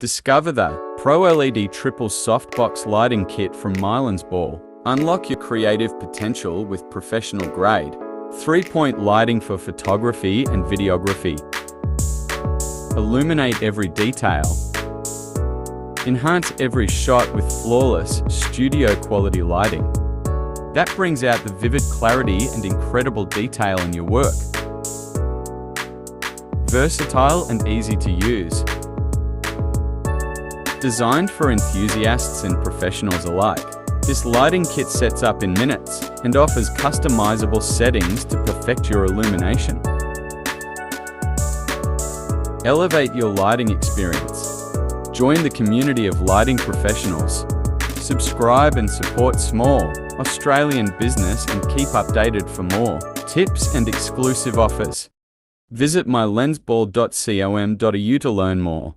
Discover the Pro LED Triple Softbox Lighting Kit from minutes.Tips. Unlock your creative potential with professional-grade 3-point lighting for photography and videography. Illuminate every detail. Enhance every shot with flawless, studio-quality lighting. That brings out the vivid clarity and incredible detail in your work. Versatile and easy to use. Designed for enthusiasts and professionals alike, this lighting kit sets up in minutes and offers customizable settings to perfect your illumination. Elevate your lighting experience. Join the community of lighting professionals. Subscribe and support small Australian business and keep updated for more tips and exclusive offers. Visit minutes.com.au to learn more.